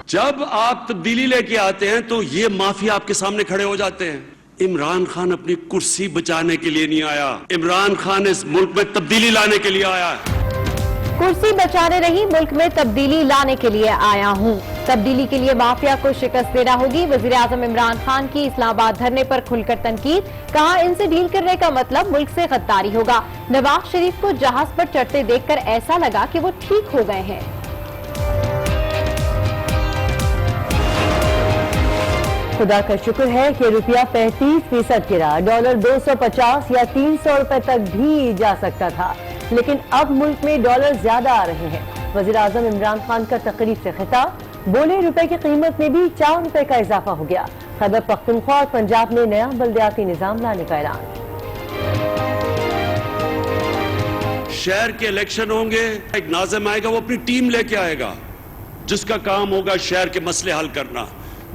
جب آپ تبدیلی لے کے آتے ہیں تو یہ مافیا آپ کے سامنے کھڑے ہو جاتے ہیں. عمران خان اپنی کرسی بچانے کے لیے نہیں آیا, عمران خان اس ملک میں تبدیلی لانے کے لیے آیا ہے. کرسی بچانے نہیں, ملک میں تبدیلی لانے کے لیے آیا ہوں. تبدیلی کے لیے مافیا کو شکست دینا ہوگی. وزیراعظم عمران خان کی اسلام آباد دھرنے پر کھل کر تنقید, کہا ان سے ڈیل کرنے کا مطلب ملک سے غداری ہوگا. نواز شریف کو جہاز پر چڑھتے دیکھ کر ایسا لگا کہ وہ ٹھیک ہو گئے ہیں. خدا کا شکر ہے کہ روپیہ 35% گرا, ڈالر 250 یا 300 روپے تک بھی جا سکتا تھا, لیکن اب ملک میں ڈالر زیادہ آ رہے ہیں. وزیراعظم عمران خان کا تقریب سے خطاب, بولے روپے کی قیمت میں بھی 4 روپے کا اضافہ ہو گیا. خیبر پختونخوا اور پنجاب میں نیا بلدیاتی نظام لانے کا اعلان. شہر کے الیکشن ہوں گے, ایک ناظم آئے گا, وہ اپنی ٹیم لے کے آئے گا جس کا کام ہوگا شہر کے مسئلے حل کرنا,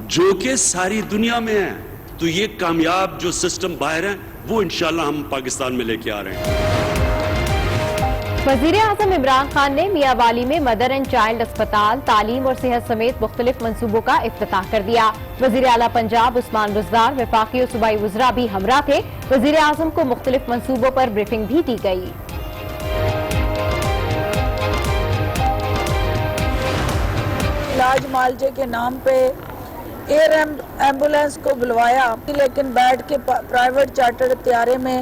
جو کہ ساری دنیا میں ہے. تو یہ کامیاب جو سسٹم باہر ہیں وہ انشاءاللہ ہم پاکستان میں لے کے آ رہے ہیں. وزیر اعظم عمران خان نے میاں والی میں مدر اینڈ چائلڈ اسپتال, تعلیم اور صحت سمیت مختلف منصوبوں کا افتتاح کر دیا. وزیر اعلیٰ پنجاب عثمان بزدار, وفاقی اور صوبائی وزراء بھی ہمراہ تھے. وزیر اعظم کو مختلف منصوبوں پر بریفنگ بھی دی گئی. علاج معالجے کے نام پہ ایئر ایمبولینس کو بلوایا, لیکن بیٹھ کے پرائیویٹ چارٹر طیارے میں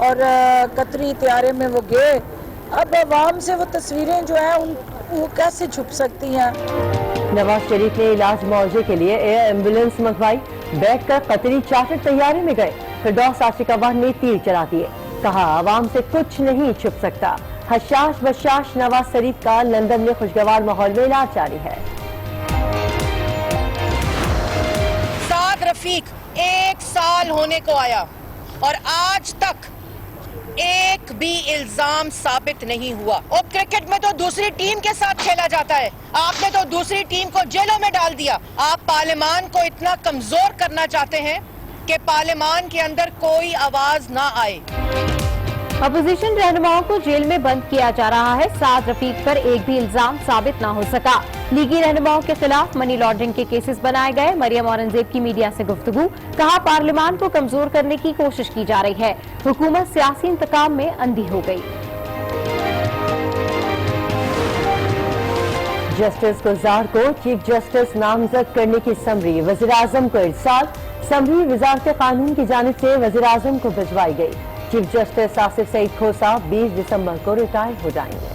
اور قطری طیارے میں وہ گئے. اب عوام سے وہ تصویریں جو ہیں وہ کیسے چھپ سکتی ہیں. نواز شریف نے علاج معاوضے کے لیے ایئر ایمبولینس منگوائی, بیٹھ کر قطری چارٹر طیارے میں گئے. فردوس عاشقاباد نے تیر چلا دیے, کہا عوام سے کچھ نہیں چھپ سکتا. حشاش بشاش نواز شریف کا لندن میں خوشگوار ماحول میں علاج جاری ہے. سعد رفیق 1 سال ہونے کو آیا اور آج تک ایک بھی الزام ثابت نہیں ہوا. اور کرکٹ میں تو دوسری ٹیم کے ساتھ کھیلا جاتا ہے, آپ نے تو دوسری ٹیم کو جیلوں میں ڈال دیا. آپ پارلیمان کو اتنا کمزور کرنا چاہتے ہیں کہ پارلیمان کے اندر کوئی آواز نہ آئے. اپوزیشن رہنماؤں کو جیل میں بند کیا جا رہا ہے. سعد رفیق پر ایک بھی الزام ثابت نہ ہو سکا. لیگی رہنماؤں کے خلاف منی لانڈرنگ کے کیسز بنائے گئے. مریم اورنگزیب کی میڈیا سے گفتگو, کہا پارلیمان کو کمزور کرنے کی کوشش کی جا رہی ہے. حکومت سیاسی انتقام میں اندھی ہو گئی. جسٹس گلزار کو چیف جسٹس نامزد کرنے کی سمری وزیراعظم کو ارسال. سمری وزارت قانون کی جانب سے وزیراعظم کو بھجوائی گئی. چیف جسٹس آصف سعید کھوسا 20 دسمبر کو ریٹائر ہو جائیں گے.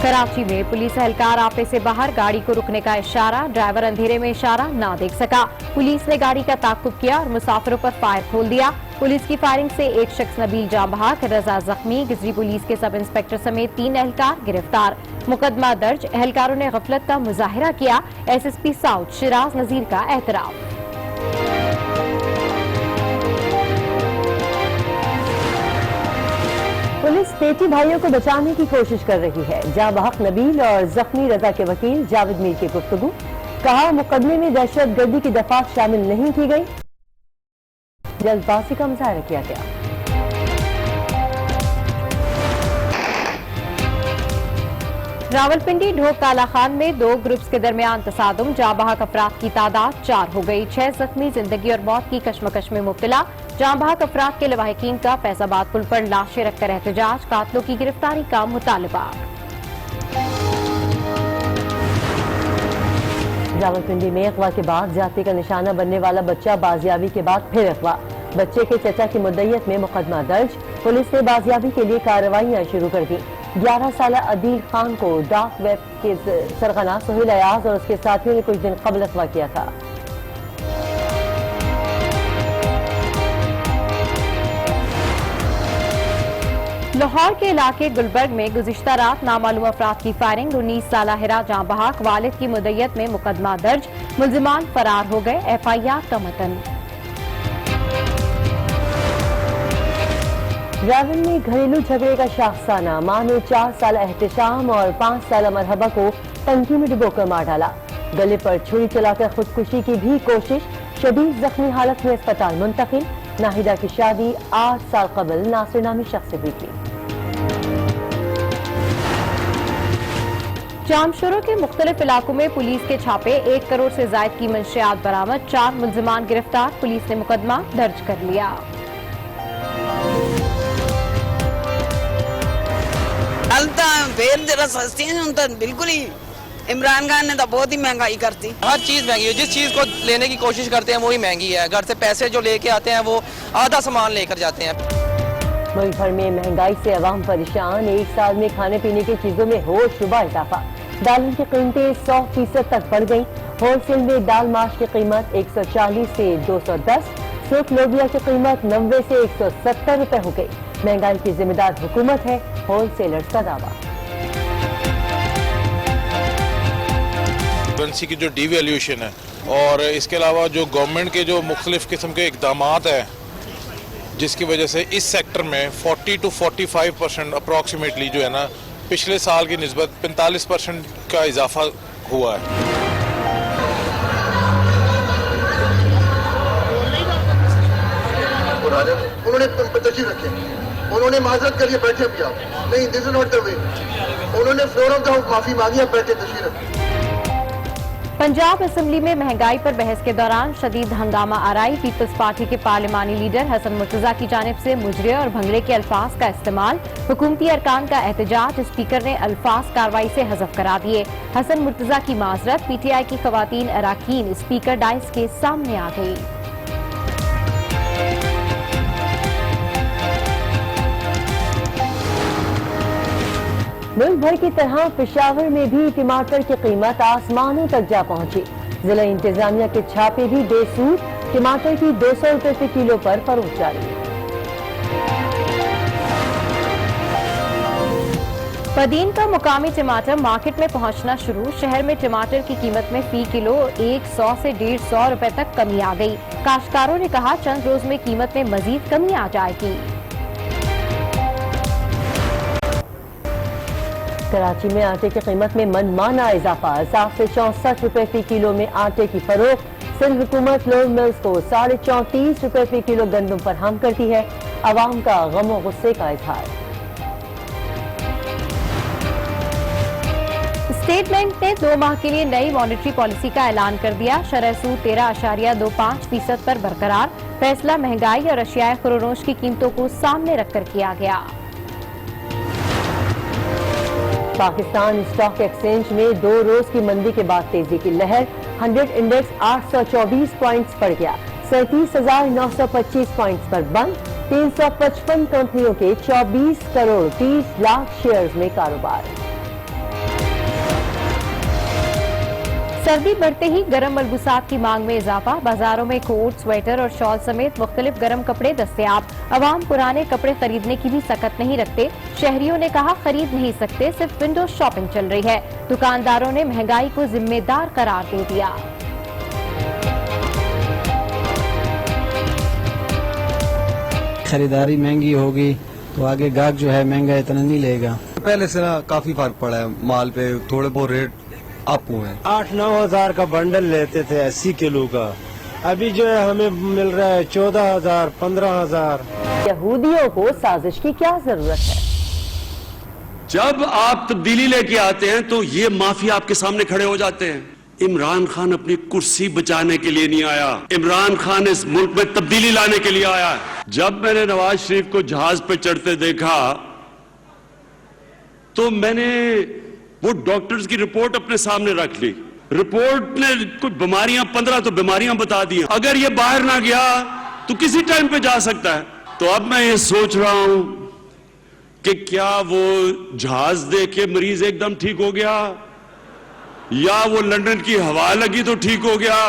کراچی میں پولیس اہلکار آپے سے باہر, گاڑی کو رکنے کا اشارہ, ڈرائیور اندھیرے میں اشارہ نہ دیکھ سکا. پولیس نے گاڑی کا تعاقب کیا اور مسافروں پر فائر کھول دیا. پولیس کی فائرنگ سے ایک شخص نبیل جاں بحق, رضا زخمی. گزری پولیس کے سب انسپکٹر سمیت 3 اہلکار گرفتار. مقدمہ درج, اہلکاروں نے غفلت کا مظاہرہ کیا. S S P south Shiraz Nazir کا اعتراف. پولیس بیٹی بھائیوں کو بچانے کی کوشش کر رہی ہے. جاں بحق نبیل اور زخمی رضا کے وکیل جاوید میر کی گفتگو, کہا مقدمے میں دہشت گردی کی دفعات شامل نہیں کی گئی, جلد بازی کا مظاہرہ کیا گیا. راولپنڈی ڈھوک کالا خان میں 2 گروپس کے درمیان تصادم, جاں بحق افراد کی تعداد 4 ہو گئی. 6 زخمی زندگی اور موت کی کشمکش میں مبتلا. جاں بحق افراد کے لواحقین کا فیض آباد پل پر لاشیں رکھ کر احتجاج, قاتلوں کی گرفتاری کا مطالبہ. راولپنڈی میں اغوا کے بعد زیادتی کا نشانہ بننے والا بچہ بازیابی کے بعد پھر اغوا. بچے کے چچا کی مدعیت میں مقدمہ درج. پولیس نے بازیابی کے لیے کارروائیاں شروع کر دی. 11 سالہ عدیل خان کو ڈارک ویب کے سرغنہ سہیل ایاز اور اس کے ساتھیوں نے کچھ دن قبل اغوا کیا تھا. لاہور کے علاقے گلبرگ میں گزشتہ رات نامعلوم افراد کی فائرنگ. 19 سالہ ہرا جاں بحق, والد کی مدعیت میں مقدمہ درج. ملزمان فرار ہو گئے. ایف آئی آر کا متن. راول میں گھریلو جھگڑے کا شاخسانہ, ماں نے 4 سالہ احتشام اور 5 سالہ مرحبا کو ٹنکی میں ڈبو کر مار ڈالا. گلے پر چھری چلا کر خودکشی کی بھی کوشش, شدید زخمی حالت میں اسپتال منتقل. ناہیدہ کی شادی 8 سال قبل ناصر نامی شخص سے ہوئی تھی. जामशोरों के मुख्तलिफ इलाकों में पुलिस के छापे, 1 करोड़ से जायद की मंशियात बरामद, 4 मुल्जिमान गिरफ्तार, पुलिस ने मुकदमा दर्ज कर लिया। जरा सस्ती है, बिल्कुल ही इमरान खान ने तो बहुत ही महंगाई करती। हर चीज़ महंगी है, जिस चीज़ को लेने की कोशिश करते हैं वही महंगी है। घर से पैसे जो लेके आते हैं वो आधा सामान लेकर जाते हैं। मुल्क भर में महंगाई से अवाम परेशान, एक साल में खाने पीने की चीजों में होशरुबा इजाफा। दालों की कीमतें 100% तक बढ़ गईं। होलसेल में दाल माश की कीमत 140 से 210, सूख लोबिया की कीमत 90 से 170 रुपए हो गई। महंगाई की जिम्मेदार हुकूमत है, होलसेलर्स का दावा। करेंसी की जो डिवैल्यूएशन है और इसके अलावा जो गवर्नमेंट के जो मुख्तलिफ किस्म के इक़दामात हैं, जिसकी वजह से इस सेक्टर में 40 to 45% अप्रॉक्सीमेटली जो है ना, पिछले साल की निस्बत 45% का इजाफा हुआ है। उन्होंने तशरीफ रखे, उन्होंने माजरत करिए, बैठे भी आप नहीं, this is not the way. उन्होंने फ्लोर ऑफ द हाउस माफी मांगी है, बैठे तशरीफ रखे। पंजाब असेंबली में महंगाई पर बहस के दौरान शदीद हंगामा आराई। पीपल्स पार्टी के पार्लिमानी लीडर हसन मुर्तजा की जानिब से मुजरे और भंगड़े के अल्फाज का इस्तेमाल, हुकूमती अरकान का एहतजाज, स्पीकर ने अल्फाज कार्रवाई से हज़फ करा दिए। हसन मुर्तजा की माजरत, पीटीआई की खवातीन अराकीन स्पीकर डाइस के सामने आ गई। मुल्क भर की तरह पेशावर में भी टमाटर की कीमत आसमानों तक जा पहुंची। जिला इंतजामिया के छापे भी बेसूद, टमाटर की 200 रुपए प्रति किलो पर फरोख्त जारी। पदीन का मुकामी टमाटर मार्केट में पहुंचना शुरू। शहर में टमाटर की कीमत में फी किलो 100 से 150 रुपए तक कमी आ गई। काश्तकारों ने कहा चंद रोज में कीमत में मजीद कमी आ जाएगी। कराची में आटे की कीमत में मनमाना इजाफा, 60 से 64 रुपए फी किलो में आटे की फरोख्त। सिंध हुकूमत लोन मिल्स को 34.5 रुपए फी किलो गंदम फराहम करती है। अवाम का गम और गुस्से का इजहार। स्टेट बैंक ने 2 माह के लिए नई मॉनेटरी पॉलिसी का ऐलान कर दिया। शरह सूद 13.25% पर बरकरार। फैसला महंगाई और अशियाए खुरोनोश की कीमतों को सामने रखकर किया गया। पाकिस्तान स्टॉक एक्सचेंज में 2 रोज की मंदी के बाद तेजी की लहर। 100 इंडेक्स 824 पॉइंट्स बढ़ गया, 37,925 पॉइंट्स पर बंद। 355 कंपनियों के 24 करोड़ 30 लाख शेयर्स में कारोबार। सर्दी बढ़ते ही गर्म मलबूसात की मांग में इजाफा। बाजारों में कोट, स्वेटर और शॉल समेत मुख्तलिफ गर्म कपड़े दस्तयाब। अवाम पुराने कपड़े खरीदने की भी सकत नहीं रखते। शहरियों ने कहा खरीद नहीं सकते, सिर्फ विंडो शॉपिंग चल रही है। दुकानदारों ने महंगाई को जिम्मेदार करार दे दिया। खरीदारी महंगी होगी तो आगे गाहक जो है महंगा इतना नहीं लेगा। पहले से ना काफी फर्क पड़ा है, माल पे थोड़े बहुत रेट अप हुए हैं। 8-9 हजार का बंडल लेते थे 80 किलो का, अभी जो है हमें मिल रहा है 14,000, 15,000। यहूदियों को साजिश की क्या जरूरत है? जब आप तब्दीली लेके आते हैं तो ये माफिया आपके सामने खड़े हो जाते हैं। इमरान खान अपनी कुर्सी बचाने के लिए नहीं आया, इमरान खान इस मुल्क में तब्दीली लाने के लिए आया है। जब मैंने नवाज शरीफ को जहाज पे चढ़ते देखा तो मैंने वो डॉक्टर्स की रिपोर्ट अपने सामने रख ली। रिपोर्ट ने कुछ बीमारियां 15 तो बीमारियां बता दी। अगर ये बाहर ना गया तो किसी टाइम पे जा सकता है। तो अब मैं ये सोच रहा हूं कि क्या वो जहाज देख के मरीज एकदम ठीक हो गया या वो लंदन की हवा लगी तो ठीक हो गया,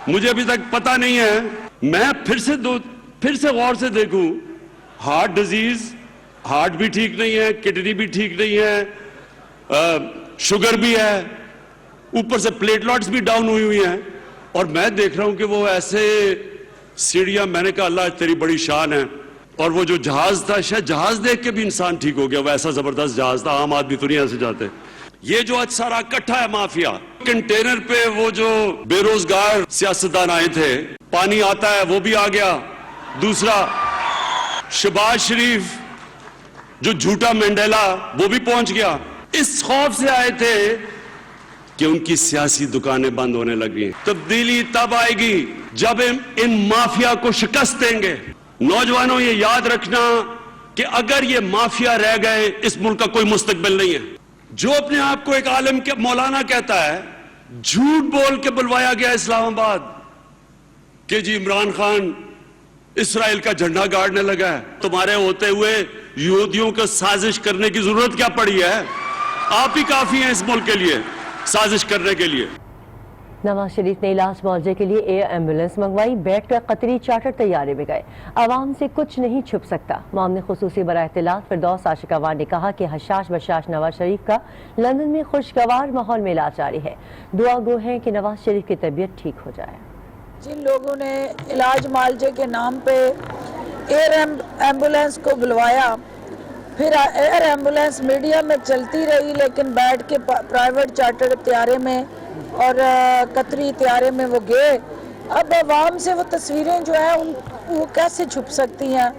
मुझे अभी तक पता नहीं है। मैं फिर से गौर से देखूं, हार्ट डिजीज, हार्ट भी ठीक नहीं है, किडनी भी ठीक नहीं है, शुगर भी है, ऊपर से प्लेटलेट्स भी डाउन हुई हैं। और मैं देख रहा हूं कि वो ऐसे सीढ़ियां, मैंने कहा अल्लाह तेरी बड़ी शान है। और वो जो जहाज था, शायद जहाज देख के भी इंसान ठीक हो गया, वो ऐसा जबरदस्त जहाज था, आम आदमी तो नहीं ऐसे जाते। ये जो आज सारा इकट्ठा है माफिया, कंटेनर पे वो जो बेरोजगार सियासतदान आए थे, पानी आता है वो भी आ गया। दूसरा शहबाज शरीफ जो झूठा मंडेला, वो भी पहुंच गया। इस खौफ से आए थे कि उनकी सियासी दुकानें बंद होने लगी। तब्दीली तब आएगी जब इन माफिया को शिकस्त देंगे। नौजवानों, ये याद रखना कि अगर ये माफिया रह गए, इस मुल्क का कोई मुस्तकबिल नहीं है। जो अपने आप को एक आलिम के मौलाना कहता है, झूठ बोल के बुलवाया गया इस्लामाबाद कि जी इमरान खान इसराइल का झंडा गाड़ने लगा है। तुम्हारे होते हुए यहूदियों को साजिश करने की जरूरत क्या पड़ी है? आप ही काफी हैं इस मुल्क के लिए साजिश करने के लिए। नवाज शरीफ ने इलाज मुआवजे के लिए एयर एम्बुलेंस मंगवाई, बैठ कर कतरी चार्टर तैयारे में गए। आवाम से कुछ नहीं छुप सकता। मामले खुसूसी बराह इत्तलात फिरदौस आशिकावार ने कहा कि हशाश बशाश नवाज शरीफ का लंदन में खुशगवार माहौल में इलाज जारी है। दुआ गो है कि नवाज शरीफ की तबीयत ठीक हो जाए। जिन लोगों ने इलाज मुआवजे के नाम पे एयर एम्बुलेंस को बुलवाया, फिर एयर एम्बुलेंस मीडिया में चलती रही, लेकिन बैठ के प्राइवेट चार्टर तैयारे में और कतरी तैयारे में वो गए। अब आवाम से वो तस्वीरें जो हैं वो कैसे छुप सकती हैं?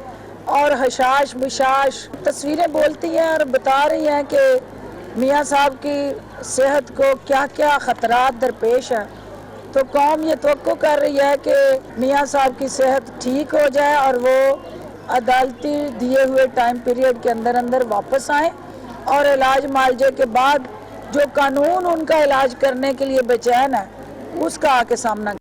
और हशाश बिशाश तस्वीरें बोलती हैं और बता रही हैं कि मियाँ साहब की सेहत को क्या क्या ख़तरात दरपेश हैं। तो कौम ये तवक्को कर रही है कि मियाँ साहब की सेहत ठीक हो जाए और वो अदालती दिए हुए टाइम पीरियड के अंदर अंदर वापस आए और इलाज मुआवजे के बाद जो कानून उनका इलाज करने के लिए बेचैन है उसका आके सामना।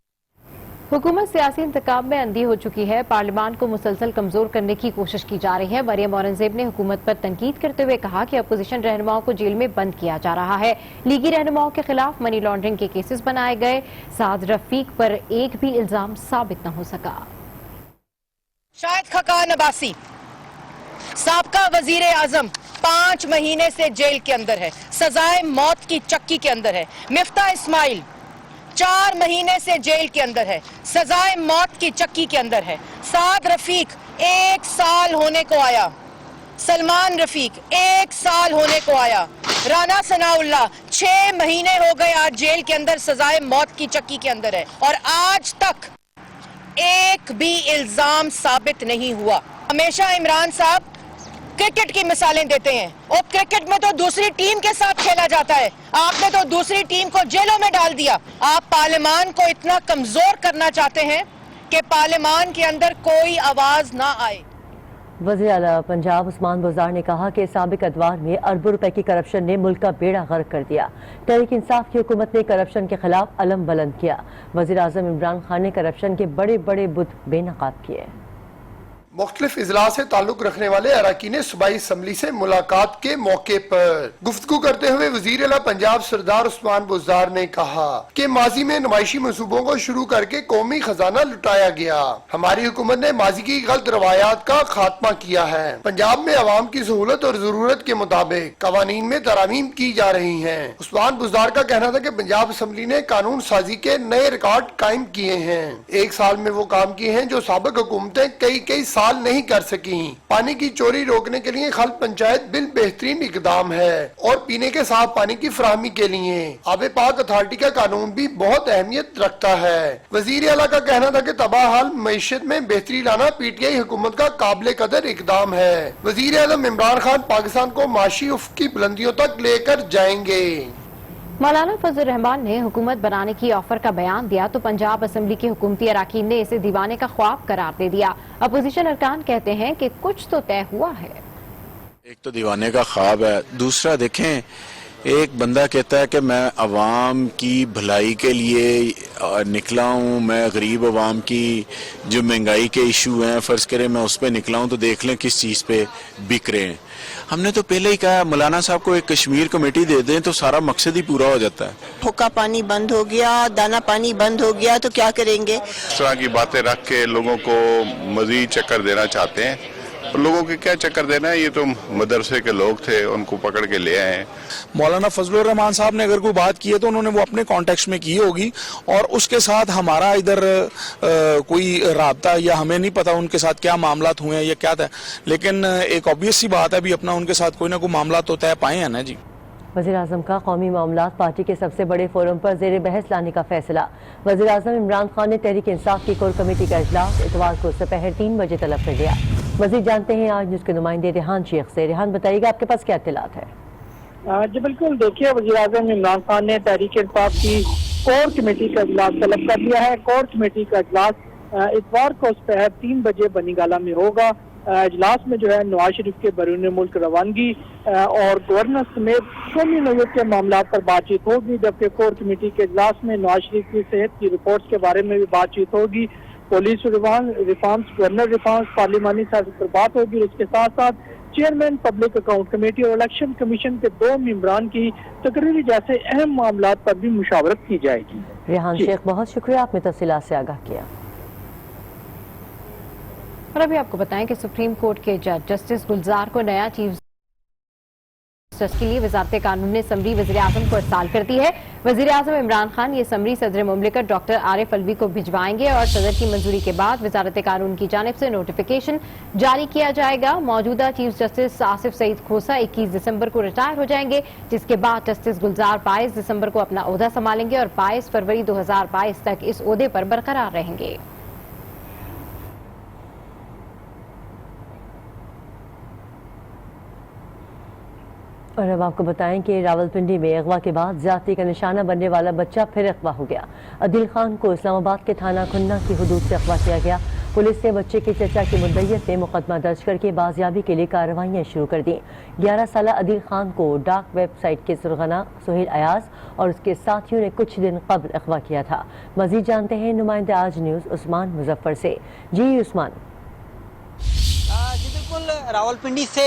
हुकूमत सियासी इंतकाम में अंधी हो चुकी है। पार्लियामान को मुसलसल कमजोर करने की कोशिश की जा रही है। मरियम औरंगजेब ने हुकूमत पर तनकीद करते हुए कहा कि अपोजिशन रहनुमाओं को जेल में बंद किया जा रहा है। लीगी रहनुमाओं के खिलाफ मनी लॉन्ड्रिंग के केसेस बनाए गए। साद रफीक पर एक भी इल्जाम साबित न हो सका। शाहिद खकान अब्बासी साबका वजीर आजम 5 महीने से जेल के अंदर है, सजाए मौत की चक्की के अंदर है। मिफ्ता इस्माइल 4 महीने से जेल के अंदर है, सजाए मौत की चक्की के अंदर है। साद रफीक 1 साल होने को आया, सलमान रफीक 1 साल होने को आया, राना सनाउल्लाह 6 महीने हो गए आज जेल के अंदर सजाए मौत की चक्की के अंदर है और आज तक एक भी इल्जाम साबित नहीं हुआ। हमेशा इमरान साहब क्रिकेट की मिसालें देते हैं और क्रिकेट में तो दूसरी टीम के साथ खेला जाता है। आपने तो दूसरी टीम को जेलों में डाल दिया। आप पार्लियामान को इतना कमजोर करना चाहते हैं कि पार्लियामान के अंदर कोई आवाज ना आए। वज़ीर आला पंजाब उस्मान बुज़दार ने कहा कि साबिक अदवार में अरबों रुपए की करप्शन ने मुल्क का बेड़ा गर्क कर दिया। तहरीक इंसाफ की हुकूमत ने करप्शन के खिलाफ अलम बुलंद किया। वज़ीर आज़म इमरान खान ने करप्शन के बड़े बड़े बुत बेनकाब किए। मुख्तलिफ इजलास से ताल्लुक रखने वाले अरकान सूबाई असम्बली से मुलाकात के मौके पर गुफ्तगू करते हुए वज़ीर आला पंजाब सरदार उस्मान बुज़दार ने कहा कि माजी में नुमाइशी मनसूबों को शुरू करके कौमी खजाना लुटाया गया। हमारी हुकूमत ने माजी की गलत रवायात का खात्मा किया है। पंजाब में आवाम की सहूलत और जरूरत के मुताबिक कवानीन में तरामीम की जा रही है। उस्मान बुज़दार का कहना था कि पंजाब असम्बली ने कानून साजी के नए रिकॉर्ड कायम किए हैं। 1 साल में वो काम किए हैं जो साबिक हुकूमतें कई साल नहीं कर सकी। पानी की चोरी रोकने के लिए खल्क पंचायत बिल बेहतरीन इकदाम है और पीने के साफ पानी की फराहमी के लिए आबे पाक अथॉरिटी का कानून भी बहुत अहमियत रखता है। वजीर आला का कहना था कि तबाह हाल मईशत में बेहतरी लाना पीटीआई हुकूमत का काबिल कदर इकदाम है। वजीर आज़म इमरान खान पाकिस्तान को माशी उफ़्क़ की बुलंदियों तक लेकर जाएंगे। मौलाना फजल रहमान ने हुकूमत बनाने की ऑफर का बयान दिया तो पंजाब असेंबली के हुकूमती अरकान ने इसे दीवाने का ख्वाब करार दे दिया। अपोजिशन अरकान कहते हैं कि कुछ तो तय हुआ है। एक तो दीवाने का ख्वाब है, दूसरा देखें एक बंदा कहता है कि मैं अवाम की भलाई के लिए निकला हूँ, मैं गरीब अवाम की जो महंगाई के इशू हैं फ़र्ज़ करें मैं उस पर निकला हूँ तो देख लें किस चीज़ पे बिक रहे हैं। हमने तो पहले ही कहा मौलाना साहब को एक कश्मीर कमेटी दे दें तो सारा मकसद ही पूरा हो जाता है। हुक्का पानी बंद हो गया, दाना पानी बंद हो गया तो क्या करेंगे? इस तरह की बातें रख के लोगों को मजीद चक्कर देना चाहते हैं। लोगों के क्या चक्कर देना है, ये तो मदरसे के लोग थे उनको पकड़ के ले आए। मौलाना फजल रहमान साहब ने अगर कोई बात की है तो उन्होंने वो अपने कॉन्टेक्स्ट में की होगी और उसके साथ हमारा इधर कोई राब्ता या हमें नहीं पता उनके साथ क्या मामलात हुए हैं या क्या था, लेकिन एक ऑब्वियस सी बात है भी अपना उनके साथ कोई ना कोई मामला तो तय पाए हैं ना जी। वज़ीर आज़म का कौमी मामलात पार्टी के सबसे बड़े फोरम पर ज़ेर बहस लाने का फैसला। वज़ीर आज़म इमरान खान ने तहरीक इंसाफ की कोर कमेटी का इजलास इतवार को दोपहर 3 बजे तलब कर लिया। वज़ीर जानते हैं आज न्यूज़ के नुमाइंदे रेहान शेख से। रेहान बताइएगा आपके पास क्या इत्तलात है? جی بالکل، دیکھیے وزیراعظم عمران خان نے تحریک انصاف کی کور کمیٹی کا اجلاس طلب کر لیا ہے۔ کور کمیٹی کا اجلاس اتوار کو صبح 3 بجے بنی گالہ میں ہوگا۔ اجلاس میں جو ہے نواز شریف کے بیرون ملک روانگی اور گورنر سمیت قومی نوعیت کے معاملات پر بات چیت ہوگی، جبکہ کور کمیٹی کے اجلاس میں نواز شریف کی صحت کی رپورٹس کے بارے میں بھی بات چیت ہوگی، پولیس ریفارمز، گورنر ریفارمز، پارلیمانی سیاست پر بات ہوگی، اور اس کے ساتھ ساتھ چیئرمین پبلک اکاؤنٹ کمیٹی اور الیکشن کمیشن کے 2 ممبران کی تقرری جیسے اہم معاملات پر بھی مشاورت کی جائے گی۔ ریحان شیخ، بہت شکریہ، آپ نے تفصیلات سے آگاہ کیا۔ اور ابھی آپ کو بتائیں کہ سپریم کورٹ کے جج جسٹس گلزار کو نیا چیف جسٹس کے لیے وزارت قانون نے سمری وزیر اعظم کو ارسال کر دی ہے۔ وزیر اعظم عمران خان یہ سمری صدر مملکت ڈاکٹر عارف الوی کو بھجوائیں گے اور صدر کی منظوری کے بعد وزارت قانون کی جانب سے نوٹیفیکیشن جاری کیا جائے گا۔ موجودہ چیف جسٹس آصف سعید کھوسا 21 دسمبر کو ریٹائر ہو جائیں گے، جس کے بعد جسٹس گلزار 22 دسمبر کو اپنا عہدہ سنبھالیں گے اور 22 فروری 2022 تک اس عہدے پر برقرار رہیں گے۔ اور اب آپ کو بتائیں کہ راولپنڈی میں اغوا کے بعد زیادتی کا نشانہ بننے والا بچہ پھر اغوا ہو گیا۔ عدیل خان کو اسلام آباد کے تھانہ کھنہ کی حدود سے اغوا کیا گیا۔ پولیس نے بچے کے چچا کی مدعیت میں مقدمہ درج کر کے بازیابی کے لیے کارروائیاں شروع کر دیں۔ 11 سالہ عدیل خان کو ڈارک ویب سائٹ کے سرغنہ سہیل ایاز اور اس کے ساتھیوں نے کچھ دن قبل اغوا کیا تھا۔ مزید جانتے ہیں نمائندہ آج نیوز عثمان مظفر سے۔ جی عثمان۔ جی بالکل، راولپنڈی سے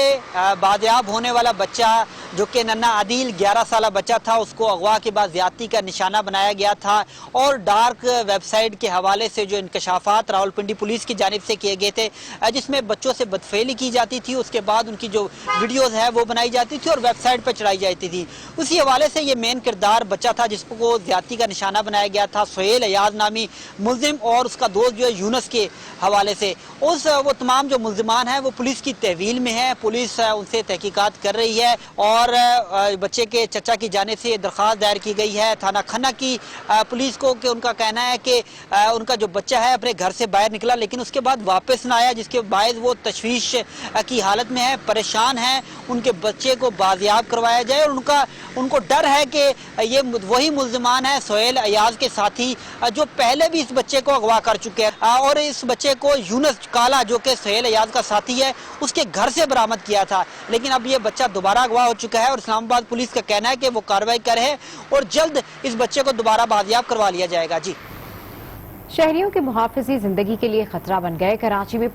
بازیاب ہونے والا بچہ جو کہ ننا عدیل 11 سالہ بچہ تھا، اس کو اغوا کے بعد زیادتی کا نشانہ بنایا گیا تھا اور ڈارک ویب سائٹ کے حوالے سے جو انکشافات راولپنڈی پولیس کی جانب سے کیے گئے تھے، جس میں بچوں سے بدفعلی کی جاتی تھی، اس کے بعد ان کی جو ویڈیوز ہے وہ بنائی جاتی تھی اور ویب سائٹ پر چڑھائی جاتی تھی۔ اسی حوالے سے یہ مین کردار بچہ تھا جس کو زیادتی کا نشانہ بنایا گیا تھا، سہیل ایاز نامی ملزم اور اس کا دوست جو ہے یونس کے حوالے سے۔ وہ تمام جو ملزمان ہیں وہ پولیس کی تحویل میں ہیں، پولیس ان سے تحقیقات کر رہی ہے اور بچے کے چچا کی جانب سے درخواست دائر کی گئی ہے تھانہ کھنہ کی پولیس کو کہ ان کا کہنا ہے کہ ان کا جو بچہ ہے اپنے گھر سے باہر نکلا لیکن اس کے بعد واپس نہ آیا، جس کے باعث وہ تشویش کی حالت میں ہے، پریشان ہیں، ان کے بچے کو بازیاب کروایا جائے اور ان کو ڈر ہے کہ یہ وہی ملزمان ہیں سہیل ایاز کے ساتھی جو پہلے بھی اس بچے کو اغوا کر چکے ہیں اور اس بچے کو یونس کالا جو کہ سہیل ایاز کا ساتھی ہے اس کے گھر سے برآمد کیا تھا، لیکن اب یہ بچہ دوبارہ اغوا ہو چکا ہے اور اسلام آباد پولیس کا کہنا ہے کہ وہ کارروائی کر رہے اور جلد اس بچے کو دوبارہ بازیاب کروا لیا جائے گا۔ جی، شہریوں کے محافظی زندگی کے لیے خطرہ بن گئے۔ کراچی میں